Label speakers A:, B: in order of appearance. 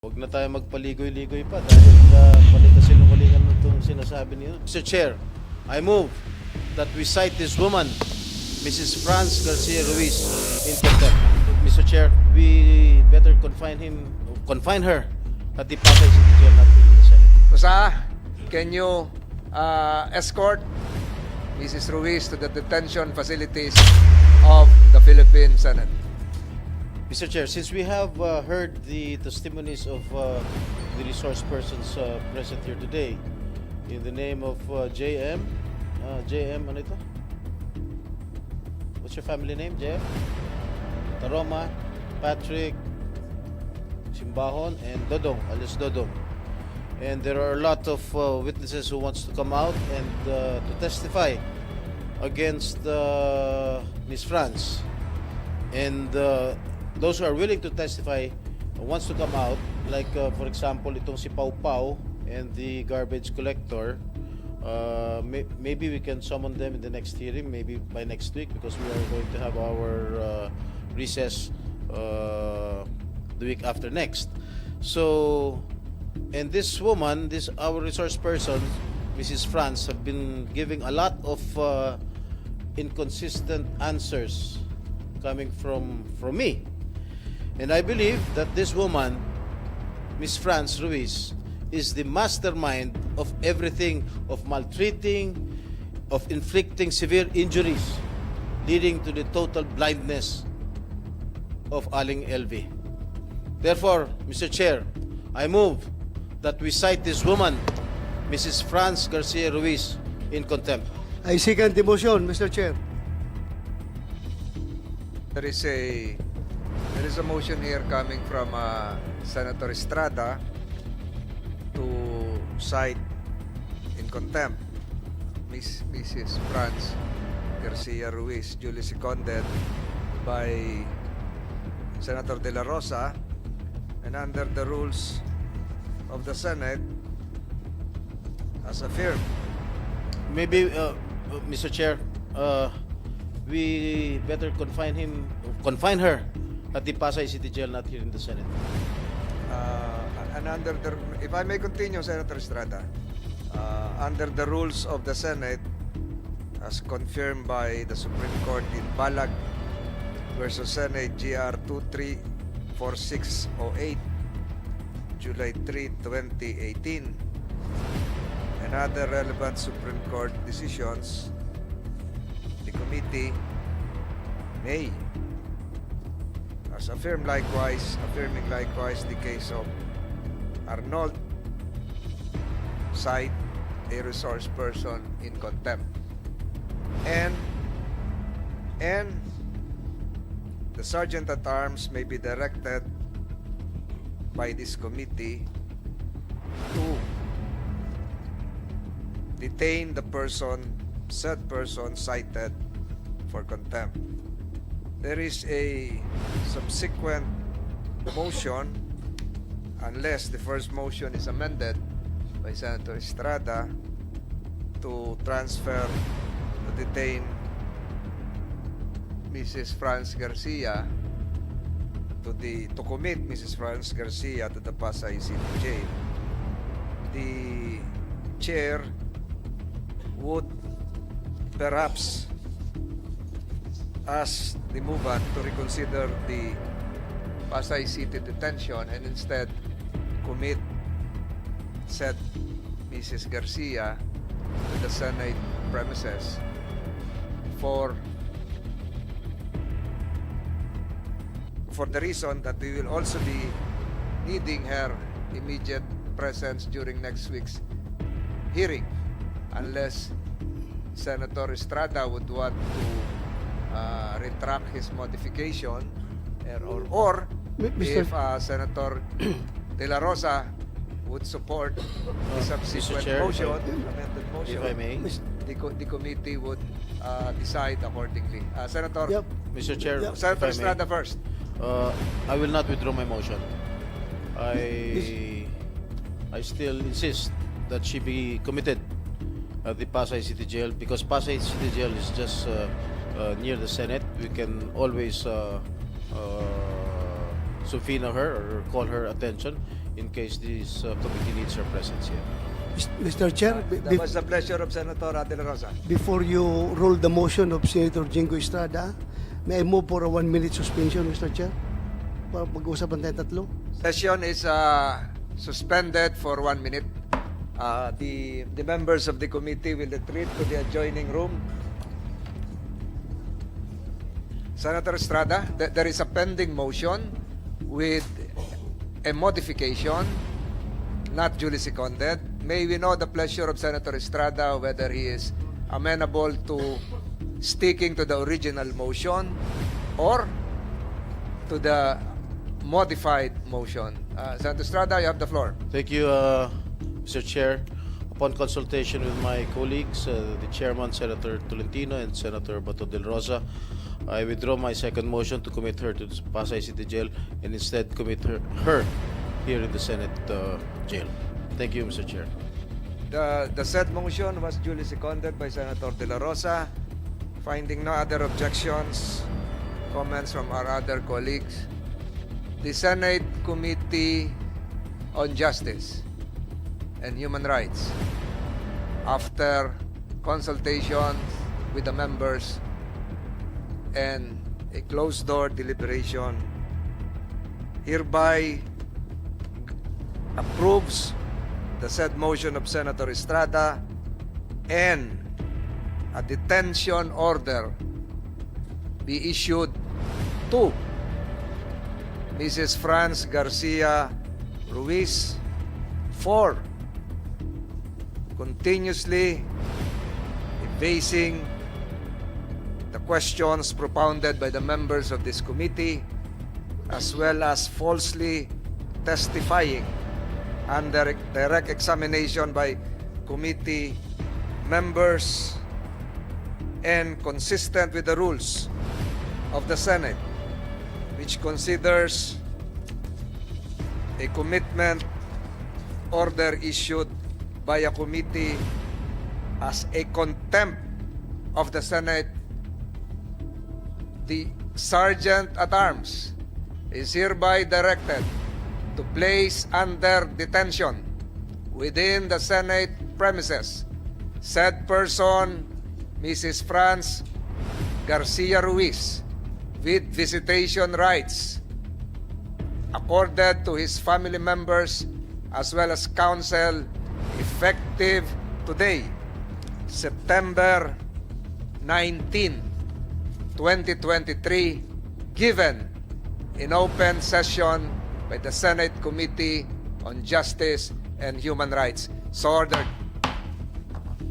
A: Huwag na tayo magpaligoy-ligoy pa dahil palikasinungalingan mo itong sinasabi niyo. Mr. Chair, I move that we cite this woman, Mrs. Franz Garcia Ruiz, in contempt. Mr. Chair, we better confine her at the Pasay City Jail, not in the Senate.
B: Rosa, can you escort Mrs. Ruiz to the detention facilities of the Philippine Senate?
A: Mr. Chair, since we have heard the testimonies of the resource persons present here today, in the name of JM, ano ito? What's your family name, JM? Taroma, Patrick, Simbahon, and Dodong, alias Dodong. And there are a lot of witnesses who wants to come out and to testify against Ms. Franz. And those who are willing to testify wants to come out, like for example, itong si Pau Pau and the garbage collector. Maybe we can summon them in the next hearing, maybe by next week, because we are going to have our recess the week after next. So, and this woman, our resource person, Mrs. Franz, have been giving a lot of inconsistent answers coming from me. And I believe that this woman, Ms. Franz Ruiz, is the mastermind of everything, of maltreating, of inflicting severe injuries, leading to the total blindness of Aling LV. Therefore, Mr. Chair, I move that we cite this woman, Mrs. Franz Garcia Ruiz, in contempt.
C: I second the motion, Mr. Chair.
B: There is a motion here coming from Senator Estrada to cite in contempt Mrs. Franz Garcia Ruiz, duly seconded by Senator De La Rosa, and under the rules of the Senate, as affirmed.
A: Maybe, Mr. Chair, we better confine her at the Pasay City Jail, not here in the Senate.
B: And under the, if I may continue, Senator Estrada, under the rules of the Senate, as confirmed by the Supreme Court in Balag versus Senate GR 234608, July 3, 2018, and other relevant Supreme Court decisions, the committee may, as affirming likewise the case of Arnold, cite a resource person in contempt. And the Sergeant at Arms may be directed by this committee to detain the said person cited for contempt. There is a subsequent motion, unless the first motion is amended by Senator Estrada, to transfer, to detain Mrs. Franz Garcia, to commit Mrs. Franz Garcia to the Pasay City Jail. The chair would perhaps ask the movant to reconsider the Pasay City detention and instead commit said Mrs. Garcia to the Senate premises for the reason that we will also be needing her immediate presence during next week's hearing, unless Senator Estrada would want to retract his modification, or if Senator De La Rosa would support the subsequent
A: Chair,
B: motion, amended motion,
A: if I may.
B: the committee would decide accordingly. Senator,
C: Yep.
A: Mr. Chair,
C: Yep.
B: Senator
A: if I may.
B: Estrada first.
A: I will not withdraw my motion. I still insist that she be committed at the Pasay City Jail, because Pasay City Jail is just near the Senate. We can always subpoena her or call her attention in case this committee needs her presence here.
C: Mr. Chair,
B: That was the pleasure of Senator De La Rosa.
C: before you rule the motion of Senator Jingo Estrada, may I move for a 1-minute suspension, Mr. Chair? Para pag-usapan tayo tatlo.
B: Session is suspended for 1 minute. The members of the committee will retreat to the adjoining room. Senator Estrada, there is a pending motion with a modification, not duly seconded. May we know the pleasure of Senator Estrada whether he is amenable to sticking to the original motion or to the modified motion. Senator Estrada, you have the floor.
A: Thank you, Mr. Chair. Upon consultation with my colleagues, the chairman, Senator Tolentino, and Senator Bato del Rosa, I withdraw my second motion to commit her to the Pasay City Jail and instead commit her here in the Senate jail. Thank you, Mr. Chair.
B: The said motion was duly seconded by Senator De La Rosa. Finding no other objections, comments from our other colleagues, the Senate Committee on Justice and Human Rights, after consultation with the members and a closed-door deliberation, hereby approves the said motion of Senator Estrada and a detention order be issued to Mrs. Franz Garcia Ruiz for continuously evading the questions propounded by the members of this committee, as well as falsely testifying under direct examination by committee members, and consistent with the rules of the Senate, which considers a commitment order issued by a committee as a contempt of the Senate. The Sergeant at Arms is hereby directed to place under detention within the Senate premises said person, Mrs. Franz Garcia Ruiz, with visitation rights accorded to his family members as well as counsel, effective today, September 19, 2023, given in open session by the Senate Committee on Justice and Human Rights. So ordered.